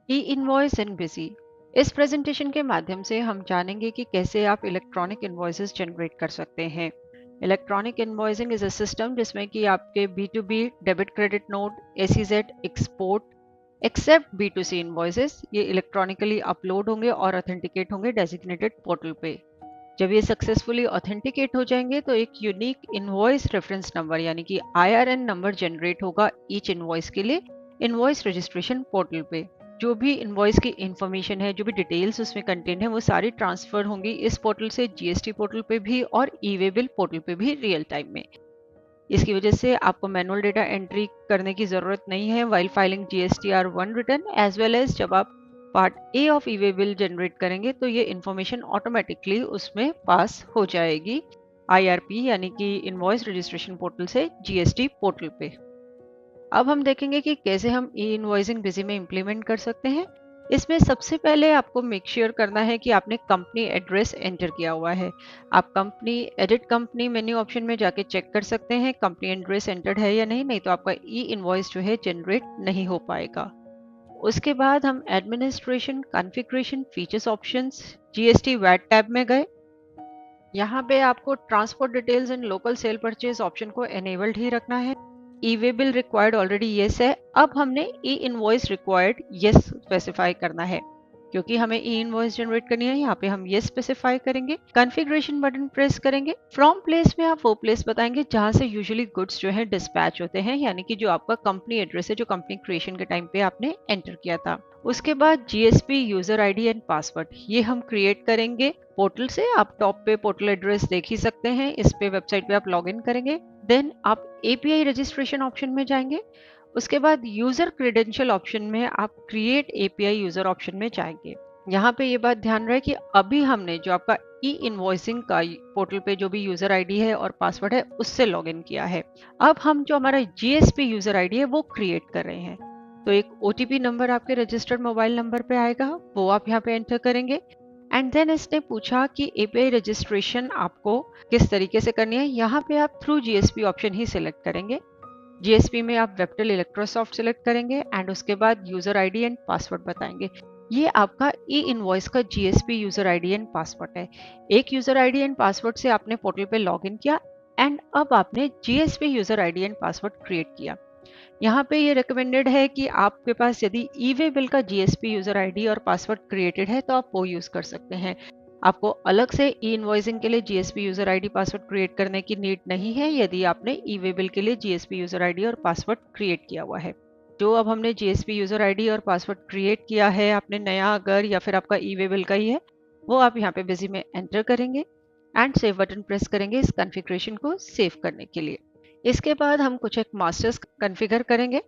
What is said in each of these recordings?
ई invoice इन busy. इस presentation के माध्यम से हम जानेंगे कि कैसे आप इलेक्ट्रॉनिक इनवॉइसेस जनरेट कर सकते हैं। Electronic invoicing is a system जिसमें कि आपके B to B debit credit note, SEZ, export, except B to C invoices ये इलेक्ट्रॉनिकली अपलोड होंगे और ऑथेंटिकेट होंगे डेजिग्नेटेड पोर्टल पे। जब ये सक्सेसफुली ऑथेंटिकेट हो जाएंगे तो एक यूनिक इनवॉइस रेफरेंस नंबर यानी कि आईआरएन नंबर जनरेट होगा ईच इनवॉइस के लिए इनवॉइस रजिस्ट्रेशन पोर्टल पे। जो भी इनवॉइस की इंफॉर्मेशन है, जो भी डिटेल्स उसमें कंटेंट है, वो सारी ट्रांसफर होंगी इस पोर्टल से जीएसटी पोर्टल पे भी और ई वे बिल पोर्टल पे भी रियल टाइम में। इसकी वजह से आपको मैनुअल डेटा एंट्री करने की ज़रूरत नहीं है while filing GSTR 1 return as well as जब आप part A of e way bill generate करेंगे तो ये इन्फॉर्मेशन ऑटोमेटिकली उसमें पास हो जाएगी आईआरपी यानी कि इनवॉइस रजिस्ट्रेशन पोर्टल से जीएसटी पोर्टल पे। अब हम देखेंगे कि कैसे हम ई इनवॉइसिंग बिजी में इम्प्लीमेंट कर सकते हैं। इसमें सबसे पहले आपको मेक श्योर करना है कि आपने कंपनी एड्रेस एंटर किया हुआ है। आप company edit company menu option में जाके चेक कर सकते हैं कंपनी एड्रेस एंटर्ड है या नहीं, नहीं तो आपका ई इनवॉइस जो है जनरेट नहीं हो पाएगा। उसके बाद हम administration, configuration, features options, GST VAT tab में गए। यहाँ पे आपको transport details and local sale purchase option को एनेबल्ड ही रखना है। E way bill required already yes है। अब हमने e invoice required yes specify करना है। क्योंकि हमें ई इनवॉइस जनरेट करनी है, यहाँ पे हम येस स्पेसिफाई करेंगे, कॉन्फ़िगरेशन बटन प्रेस करेंगे। फ्रॉम प्लेस में आप वो प्लेस बताएंगे जहां से यूजुअली गुड्स जो है डिस्पैच होते हैं, यानी कि जो आपका कंपनी एड्रेस है जो कंपनी क्रिएशन के टाइम पे आपने एंटर किया था। उसके बाद GSP user ID and password ये हम क्रिएट करेंगे पोर्टल से। आप टॉप पे पोर्टल एड्रेस देख ही सकते हैं, इस पे वेबसाइट पे आप लॉग इन करेंगे। देन आप एपीआई रजिस्ट्रेशन ऑप्शन में जाएंगे। उसके बाद यूजर क्रेडेंशियल ऑप्शन में आप क्रिएट एपीआई यूजर ऑप्शन में जाएंगे। यहाँ पे ये बात ध्यान रहे कि अभी हमने जो आपका ई इनवॉइसिंग का पोर्टल पे जो भी यूजर आईडी है और पासवर्ड है उससे लॉगिन किया है। अब हम जो हमारा जीएसपी यूजर आईडी है वो क्रिएट कर रहे हैं। तो एक ओटीपी नंबर आपके रजिस्टर्ड मोबाइल नंबर पे आएगा, वो आप यहाँ पे एंटर करेंगे। एंड देन इसने पूछा कि एपीआई रजिस्ट्रेशन आपको किस तरीके से करनी है। यहाँ पे आप थ्रू जीएसपी ऑप्शन ही सिलेक्ट करेंगे। जीएसपी में आप वेक्टर इलेक्ट्रोसॉफ्ट सिलेक्ट करेंगे एंड उसके बाद यूजर आईडी एंड पासवर्ड बताएंगे। ये आपका ई इनवॉइस का GSP user ID and password है। एक यूजर आईडी एंड पासवर्ड से आपने पोर्टल पे लॉगिन किया एंड अब आपने GSP user ID and password create किया। यहाँ पे ये रिकमेंडेड है कि आपके पास यदि ई वे बिल का जीएसपी यूजर आईडी और पासवर्ड क्रिएटेड है तो आप वो यूज कर सकते हैं। आपको अलग से ई इनवॉइसिंग के लिए GSP user ID password create करने की नीड नहीं है यदि आपने ई वे बिल के लिए जीएसपी यूजर आईडी और पासवर्ड क्रिएट किया हुआ है। जो अब हमने जीएसपी यूजर आईडी और पासवर्ड क्रिएट किया है आपने नया, अगर या फिर आपका ई वे बिल का ही है, वो आप यहाँ पे बिजी में एंटर करेंगे एंड सेव बटन प्रेस करेंगे इस कॉन्फ़िगरेशन को सेव करने के लिए। इसके बाद हम कुछ एक मास्टर्स कॉन्फ़िगर करेंगे।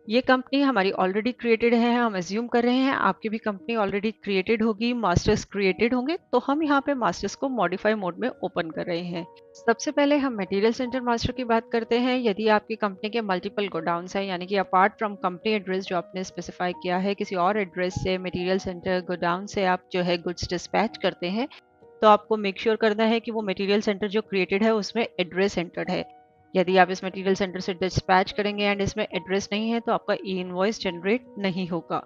ये कंपनी हमारी ऑलरेडी क्रिएटेड है, हम एज्यूम कर रहे हैं आपकी भी कंपनी ऑलरेडी क्रिएटेड होगी, मास्टर्स क्रिएटेड होंगे, तो हम यहाँ पे मास्टर्स को मॉडिफाई मोड में ओपन कर रहे हैं। सबसे पहले हम मटेरियल सेंटर मास्टर की बात करते हैं। यदि आपकी कंपनी के मल्टीपल गोडाउन्स हैं, यानी कि अपार्ट फ्रॉम कंपनी एड्रेस जो आपने स्पेसिफाई किया है, किसी और एड्रेस से मटेरियल सेंटर गोडाउन से आप जो है गुड्स डिस्पैच करते हैं, तो आपको मेक श्योर करना है कि वो मटेरियल सेंटर जो क्रिएटेड है उसमें एड्रेस एंटर्ड है। यदि आप इस मटेरियल सेंटर से डिस्पैच करेंगे एंड इसमें एड्रेस नहीं है तो आपका ई इनवॉइस जनरेट नहीं होगा।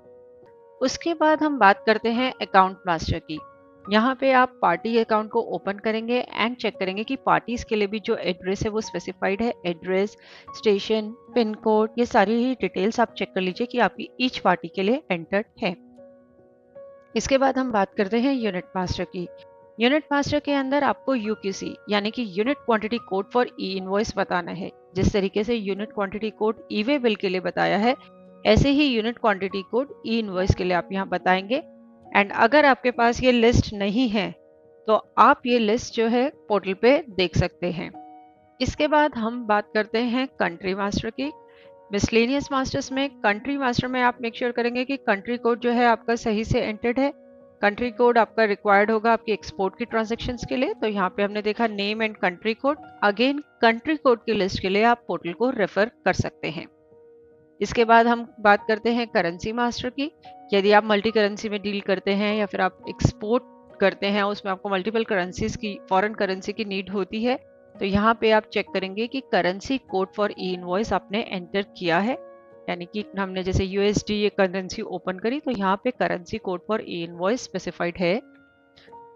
उसके बाद हम बात करते हैं अकाउंट मास्टर की। यहाँ पे आप पार्टी अकाउंट को ओपन करेंगे एंड चेक करेंगे कि पार्टीज के लिए भी जो एड्रेस है वो स्पेसिफाइड है। एड्रेस, स्टेशन, पिन कोड, ये सारी ही डिटेल्स आप चेक कर लीजिए कि आपकी ईच पार्टी के लिए एंटर्ड है। इसके बाद हम बात करते हैं यूनिट मास्टर की। यूनिट मास्टर के अंदर आपको यूक्यूसी यानी कि unit quantity code for e invoice बताना है। जिस तरीके से unit quantity code e way bill के लिए बताया है, ऐसे ही unit quantity code e invoice के लिए आप यहाँ बताएंगे। एंड अगर आपके पास ये लिस्ट नहीं है तो आप ये लिस्ट जो है पोर्टल पे देख सकते हैं। इसके बाद हम बात करते हैं कंट्री मास्टर की। मिसलेनियस मास्टर्स में कंट्री मास्टर में आप मेक श्योर करेंगे कि कंट्री कोड जो है आपका सही से एंटर्ड है। कंट्री कोड आपका रिक्वायर्ड होगा आपकी एक्सपोर्ट की ट्रांजैक्शंस के लिए, तो यहाँ पे हमने देखा name and country code. Again country code की लिस्ट के लिए आप पोर्टल को रेफर कर सकते हैं। इसके बाद हम बात करते हैं करेंसी मास्टर की। यदि आप मल्टी करेंसी में डील करते हैं या फिर आप एक्सपोर्ट करते हैं, उसमें आपको मल्टीपल करेंसीज की, फॉरेन करेंसी की नीड होती है, तो यहाँ पे आप चेक करेंगे कि currency code for e invoice आपने एंटर किया है यानी कि हमने जैसे USD ये करेंसी ओपन करी तो यहाँ पे currency code for e invoice specified है।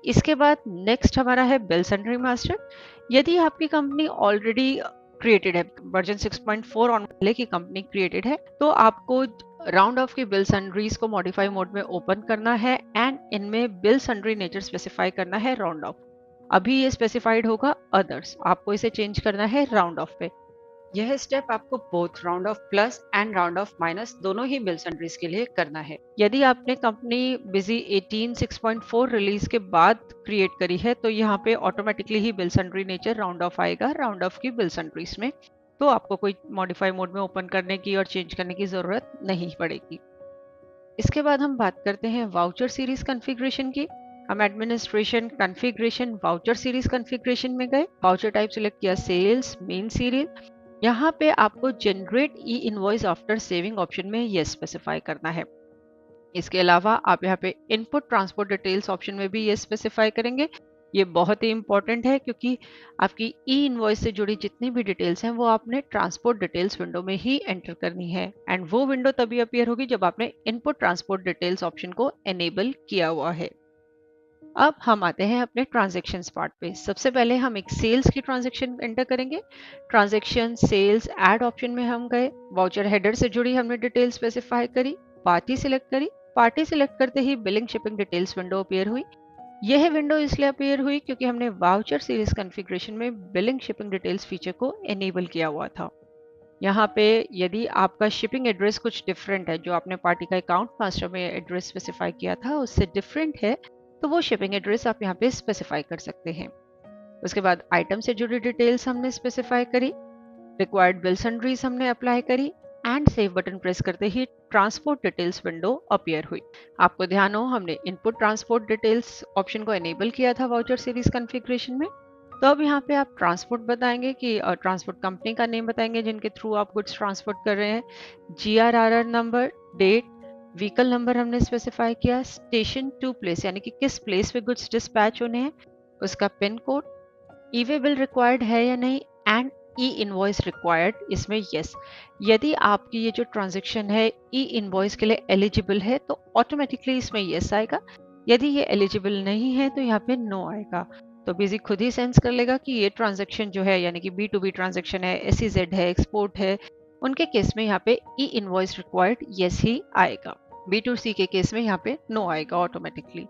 इसके बाद नेक्स्ट हमारा है बिल सन्ड्री मास्टर। यदि आपकी कंपनी ऑलरेडी क्रिएटेड है, वर्जन 6.4 ऑन पहले की कंपनी क्रिएटेड है, तो आपको राउंड ऑफ की बिल सन्ड्रीज को मॉडिफाई मोड में ओपन करना है एंड इनमें बिल सन्ड्री नेचर स्पेसिफाई करना है राउंड ऑफ। अभी ये स्पेसिफाइड होगा अदर्स, आपको इसे चेंज करना है राउंड ऑफ पे। यह स्टेप आपको both round of plus and round of minus दोनों ही बिल सन्ड्रीज के लिए करना है। यदि आपने कंपनी बिजी 18 6.4 रिलीज के बाद क्रिएट करी है तो यहाँ पे automatically he bill sundry nature round of आएगा राउंड ऑफ की बिल सन्ड्रीज में, तो आपको कोई मॉडिफाई मोड में ओपन करने की और चेंज करने की जरूरत नहीं पड़ेगी। इसके बाद हम बात करते हैं वाउचर सीरीज कॉन्फ़िगरेशन की। हम administration configuration voucher series configuration में गए, वाउचर टाइप सिलेक्ट किया सेल्स मेन सीरियल। यहाँ पे आपको generate e invoice after saving option में ये स्पेसिफाई करना है। इसके अलावा आप यहाँ पे इनपुट ट्रांसपोर्ट डिटेल्स ऑप्शन में भी ये स्पेसिफाई करेंगे। ये बहुत ही इंपॉर्टेंट है क्योंकि आपकी ई इनवॉइस से जुड़ी जितनी भी डिटेल्स हैं वो आपने ट्रांसपोर्ट डिटेल्स विंडो में ही एंटर करनी है एंड वो विंडो तभी अपीयर होगी जब आपने इनपुट ट्रांसपोर्ट डिटेल्स ऑप्शन को एनेबल किया हुआ है। अब हम आते हैं अपने ट्रांजैक्शंस पार्ट पे। सबसे पहले हम एक सेल्स की ट्रांजैक्शन एंटर करेंगे। ट्रांजैक्शन सेल्स ऐड ऑप्शन में हम गए, वाउचर हेडर से जुड़ी हमने डिटेल स्पेसिफाई करी, पार्टी सिलेक्ट करी। पार्टी सिलेक्ट करते ही billing shipping details window appear हुई। यह विंडो इसलिए अपीयर हुई क्योंकि हमने वाउचर सीरीज कॉन्फ़िगरेशन में बिलिंग शिपिंग डिटेल्स फीचर को एनेबल किया हुआ था। यहाँ पे यदि आपका शिपिंग एड्रेस कुछ डिफरेंट है, जो आपने पार्टी का अकाउंट मास्टर में एड्रेस स्पेसिफाई किया था उससे डिफरेंट है, तो वो शिपिंग एड्रेस आप यहाँ पे स्पेसिफाई कर सकते हैं। उसके बाद आइटम से जुड़ी डिटेल्स हमने स्पेसिफाई करी, रिक्वायर्ड बिल सन्ड्रीज हमने अप्लाई करी एंड सेव बटन प्रेस करते ही ट्रांसपोर्ट डिटेल्स विंडो अपीयर हुई। आपको ध्यान हो हमने इनपुट ट्रांसपोर्ट डिटेल्स ऑप्शन को एनेबल किया था वाउचर सीरीज कॉन्फ़िगरेशन में। तो अब यहाँ पे आप ट्रांसपोर्ट बताएंगे कि ट्रांसपोर्ट कंपनी का नेम बताएंगे जिनके थ्रू आप गुड्स ट्रांसपोर्ट कर रहे हैं, GRRR number, date, vehicle number हमने स्पेसिफाई किया, स्टेशन टू प्लेस यानी कि किस प्लेस पे गुड्स डिस्पैच होने हैं, उसका pin code, e-way bill required है या नहीं एंड ई इनवॉइस रिक्वायर्ड, इसमें यस। यदि आपकी ये जो ट्रांजैक्शन है ई इनवॉइस के लिए एलिजिबल है तो ऑटोमेटिकली इसमें यस आएगा, यदि ये एलिजिबल नहीं है तो यहाँ पे नो आएगा। तो बिजी खुद ही सेंस कर लेगा कि ये ट्रांजैक्शन जो है यानी कि B2B ट्रांजैक्शन है, SEZ है, एक्सपोर्ट है, उनके केस में यहाँ पे ई इनवॉइस रिक्वायर्ड यस ही आएगा। B2C के केस में यहाँ पे नो आएगा ऑटोमेटिकली।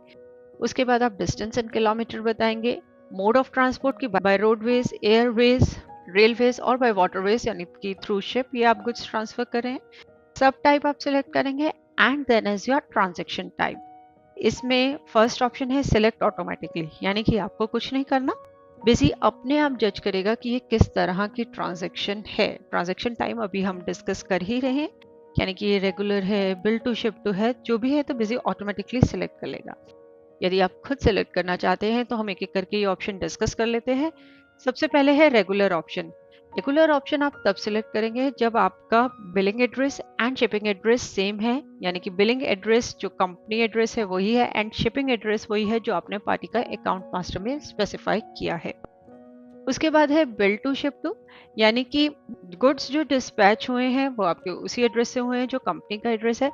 उसके बाद आप डिस्टेंस इन किलोमीटर बताएंगे, मोड ऑफ ट्रांसपोर्ट की बाय रोडवेज, एयरवेज, रेलवेज और बाय वाटरवेज यानी कि थ्रू शिप ये आप गुड्स ट्रांसफर कर रहे हैं। सब टाइप आप सिलेक्ट करेंगे and then as your transaction type. इसमें फर्स्ट ऑप्शन है सिलेक्ट ऑटोमेटिकली, यानी कि आपको कुछ नहीं करना, बिजी अपने आप जज करेगा कि ये किस तरह की ट्रांजैक्शन है। ट्रांजैक्शन टाइम अभी हम डिस्कस कर ही रहे हैं, यानी कि ये रेगुलर है, बिल टू शिप टू है, जो भी है तो बिजी ऑटोमेटिकली सिलेक्ट कर लेगा। यदि आप खुद सेलेक्ट करना चाहते हैं तो हम एक एक करके ये ऑप्शन डिस्कस कर लेते हैं। सबसे पहले है रेगुलर ऑप्शन। रेगुलर ऑप्शन आप तब सिलेक्ट करेंगे जब आपका billing address and shipping address same है, यानी कि बिलिंग एड्रेस जो कंपनी एड्रेस है वही है एंड शिपिंग एड्रेस वही है जो आपने पार्टी का अकाउंट मास्टर में स्पेसिफाई किया है। उसके बाद है बिल टू शिप टू, यानी कि गुड्स जो डिस्पैच हुए हैं वो आपके उसी एड्रेस से हुए हैं जो कंपनी का एड्रेस है,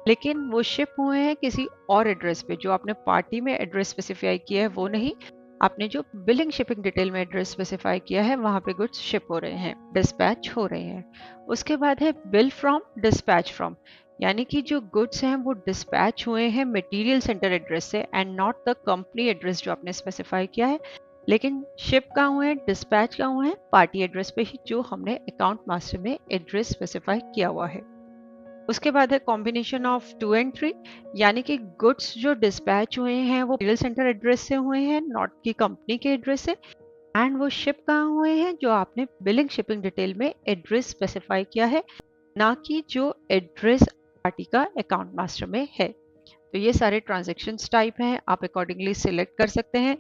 लेकिन वो शिप हुए हैं किसी और एड्रेस पे, जो आपने पार्टी में एड्रेस स्पेसिफाई किया है वो नहीं, आपने जो बिलिंग शिपिंग डिटेल में एड्रेस स्पेसिफाई किया है वहां पे गुड्स शिप हो रहे हैं, डिस्पैच हो रहे हैं। उसके बाद है बिल फ्रॉम, डिस्पैच फ्रॉम, यानी कि जो गुड्स हैं वो डिस्पैच हुए हैं मटेरियल सेंटर एड्रेस से and not the company address जो आपने स्पेसिफाई किया है, लेकिन शिप कहाँ हुए हैं, डिस्पैच कहाँ हुए हैं, पार्टी एड्रेस पे ही जो हमने अकाउंट मास्टर में एड्रेस स्पेसिफाई किया हुआ है। उसके बाद है कॉम्बिनेशन ऑफ 2 एंड 3, यानी कि गुड्स जो डिस्पैच हुए हैं वो मटेरियल सेंटर एड्रेस से हुए हैं, नॉट की कंपनी के एड्रेस से, एंड वो शिप कहाँ हुए हैं जो आपने बिलिंग शिपिंग डिटेल में एड्रेस स्पेसिफाई किया है, ना कि जो एड्रेस पार्टी का अकाउंट मास्टर में है। तो ये सारे ट्रांजेक्शन टाइप हैं, आप अकॉर्डिंगली सिलेक्ट कर सकते हैं।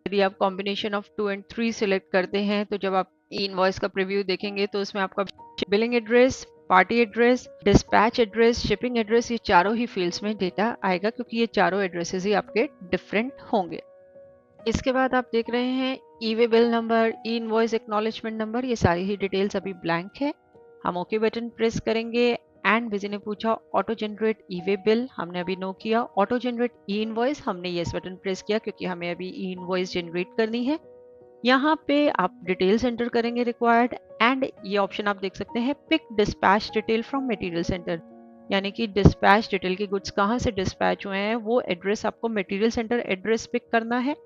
यदि आप कॉम्बिनेशन ऑफ 2 एंड 3 सिलेक्ट करते हैं तो जब आप इनवॉइस का प्रीव्यू देखेंगे तो उसमें आपका billing address, party address, dispatch address, shipping address, ये चारों ही फील्ड्स में डेटा आएगा क्योंकि ये चारों एड्रेसेस ही आपके डिफरेंट होंगे। इसके बाद आप देख रहे हैं e way bill number, e invoice acknowledgement number, ये सारी ही डिटेल्स अभी ब्लैंक है। हम ओके बटन प्रेस करेंगे एंड बिजी ने पूछा auto generate e way bill, हमने अभी नो किया। ऑटो जनरेट ई इनवॉइस, हमने येस बटन प्रेस किया क्योंकि हमें अभी ई इनवॉइस जनरेट करनी है। यहाँ पे आप डिटेल्स एंटर करेंगे रिक्वायर्ड, एंड ये ऑप्शन आप देख सकते हैं pick dispatch detail from material centre, यानी कि डिस्पैच डिटेल की गुड्स कहाँ से डिस्पैच हुए हैं वो एड्रेस आपको मटेरियल सेंटर एड्रेस पिक करना है।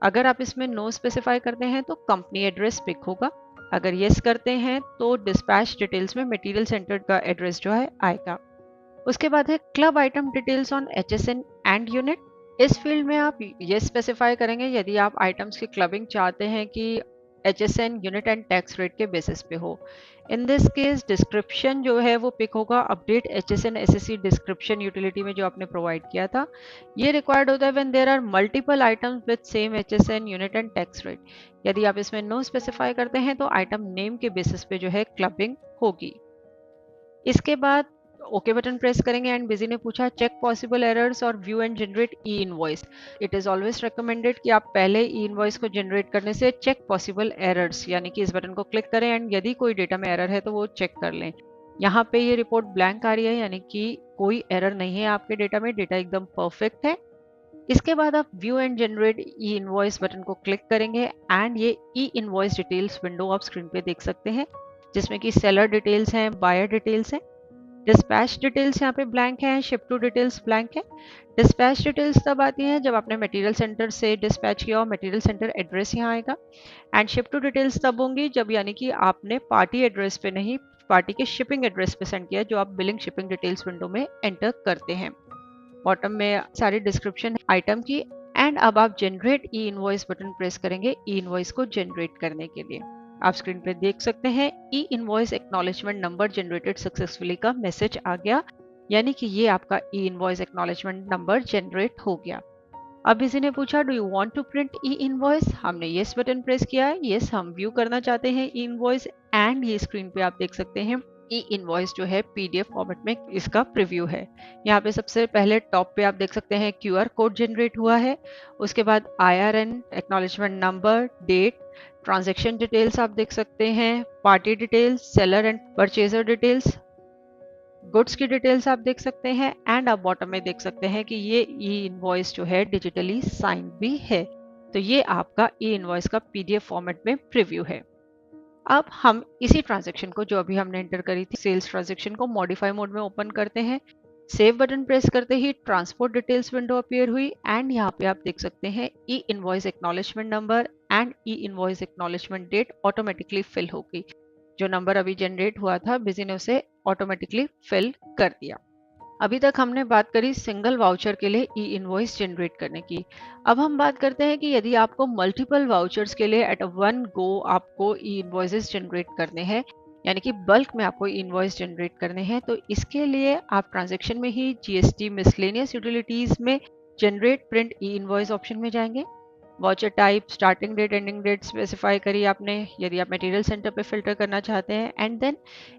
अगर आप इसमें नो स्पेसिफाई करते हैं तो कंपनी एड्रेस पिक होगा, अगर यस करते हैं तो डिस्पैच डिटेल्स में मटेरियल सेंटर का एड्रेस जो है आएगा। उसके बाद है club item details on HSN and unit. इस फील्ड में आप ये स्पेसिफाई करेंगे यदि आप आइटम्स की क्लबिंग चाहते हैं कि HSN unit and tax rate के बेसिस पे हो। इन दिस केस डिस्क्रिप्शन जो है वो पिक होगा, update HSN SSC description utility में जो आपने प्रोवाइड किया था। ये रिक्वायर्ड होता है when there are multiple items with same HSN unit and tax rate. यदि आप इसमें नो स्पेसिफाई करते हैं तो आइटम नेम के बेसिस पे जो है क्लबिंग होगी। इसके बाद ओके बटन प्रेस करेंगे एंड बिजी ने पूछा चेक पॉसिबल एरर्स और view and generate e invoice. It is always recommended कि आप पहले ई इनवॉइस को जनरेट करने से चेक पॉसिबल एरर्स, यानी कि इस बटन को क्लिक करें एंड यदि कोई डेटा में एरर है तो वो चेक कर लें। यहाँ पे ये रिपोर्ट ब्लैंक आ रही है, यानी कि कोई एरर नहीं है आपके डेटा में, डेटा एकदम परफेक्ट है। इसके बाद आप view and generate e invoice button को क्लिक करेंगे एंड ये ई इनवॉइस डिटेल्स विंडो आप स्क्रीन पे देख सकते हैं, जिसमें कि सेलर डिटेल्स हैं, बायर डिटेल्स हैं। डिस्पैच डिटेल्स यहाँ पे ब्लैंक है, शिप टू डिटेल्स ब्लैंक है। डिस्पैच डिटेल्स तब आती हैं जब आपने मटेरियल सेंटर से डिस्पैच किया और मटेरियल सेंटर एड्रेस यहाँ आएगा। एंड शिप टू डिटेल्स तब होंगी जब यानी कि आपने पार्टी एड्रेस पे नहीं, पार्टी के शिपिंग एड्रेस पे सेंड किया, जो आप बिलिंग शिपिंग डिटेल्स विंडो में एंटर करते हैं। बॉटम में सारी डिस्क्रिप्शन आइटम की। एंड अब आप generate e invoice button press करेंगे ई इनवॉइस को जनरेट करने के लिए। आप स्क्रीन पे देख सकते हैं e invoice acknowledgement number generated successfully का मैसेज आ गया, यानी कि ये आपका e invoice acknowledgement number generate हो गया। अब इसी ने पूछा do you want to print e invoice, हमने येस बटन प्रेस किया, येस हम व्यू करना चाहते हैं ई इनवॉइस। एंड ये स्क्रीन पे आप देख सकते हैं ई इनवॉइस जो है पीडीएफ फॉर्मेट में इसका प्रीव्यू है। यहाँ पे सबसे पहले टॉप पे आप देख सकते हैं क्यूआर कोड जनरेट हुआ है, उसके बाद IRN, acknowledgement number, date, transaction details आप देख सकते हैं, party details, seller and purchaser details, goods की डिटेल्स आप देख सकते हैं। एंड आप बॉटम में देख सकते हैं कि ये ई इनवॉइस जो है डिजिटली साइन भी है। तो ये आपका ई इनवॉइस का पीडीएफ फॉर्मेट में प्रीव्यू है। अब हम इसी ट्रांजैक्शन को जो अभी हमने एंटर करी थी सेल्स ट्रांजैक्शन को मॉडिफाई मोड में ओपन करते हैं। सेव बटन प्रेस करते ही ट्रांसपोर्ट डिटेल्स विंडो अपीयर हुई एंड यहाँ पे आप देख सकते हैं e invoice acknowledgement number and e invoice acknowledgement date automatically fill हो गई। जो नंबर अभी जनरेट हुआ था बिजी ने उसे ऑटोमेटिकली फिल कर दिया। अभी तक हमने बात करी सिंगल वाउचर के लिए ई इनवॉइस जनरेट करने की। अब हम बात करते हैं कि यदि आपको मल्टीपल वाउचर्स के लिए एट वन गो आपको ई इनवॉइसेस जनरेट करने हैं, यानी कि बल्क में आपको इनवॉइस जनरेट करने हैं, तो इसके लिए आप ट्रांजैक्शन में ही जीएसटी मिसलेनियस यूटिलिटीज में generate print e invoice option में जाएंगे। Voucher type, starting date, ending date specify करी आपने यदि आप मटेरियल सेंटर पे फिल्टर करना चाहते हैं। And then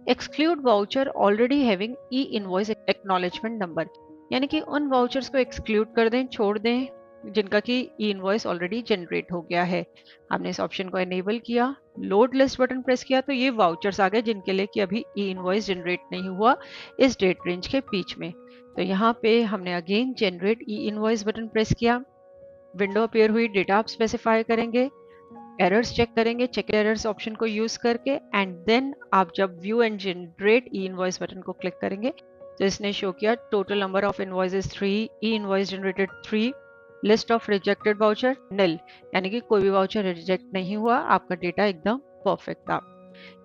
exclude voucher already having e invoice acknowledgement number, यानी कि उन वाउचर्स को एक्सक्लूड कर दें, छोड़ दें जिनका कि ई इनवॉइस ऑलरेडी जनरेट हो गया है। हमने इस ऑप्शन को एनेबल किया, लोड लिस्ट बटन प्रेस किया तो ये वाउचर्स आ गए जिनके लिए कि अभी ई इनवॉइस जनरेट नहीं हुआ इस डेट रेंज के बीच में। तो यहाँ पे हमने again generate e invoice button press किया, विंडो अपीयर हुई, डेटा आप स्पेसिफाई करेंगे, एरर्स चेक करेंगे चेक एरर्स ऑप्शन को यूज करके। एंड देन आप जब view and generate e invoice button को क्लिक करेंगे तो इसने शो किया total number of invoices 3, e invoice generated 3, list of rejected voucher nil, यानी कि कोई भी वाउचर रिजेक्ट नहीं हुआ, आपका डेटा एकदम परफेक्ट था।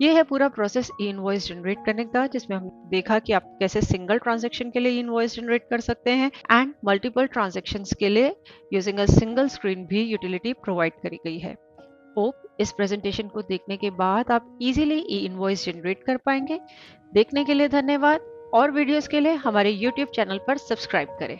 ये है पूरा प्रोसेस ई इनवॉइस जनरेट करने का, जिसमें हम देखा कि आप कैसे सिंगल ट्रांजैक्शन के लिए ई इनवॉइस जनरेट कर सकते हैं एंड मल्टीपल ट्रांजैक्शंस के लिए यूजिंग अ सिंगल स्क्रीन भी यूटिलिटी प्रोवाइड करी गई है। होप इस प्रेजेंटेशन को देखने के बाद आप इजीली ई इनवॉइस जनरेट कर पाएंगे। देखने के लिए धन्यवाद और वीडियोस के लिए हमारे YouTube चैनल पर सब्सक्राइब करें।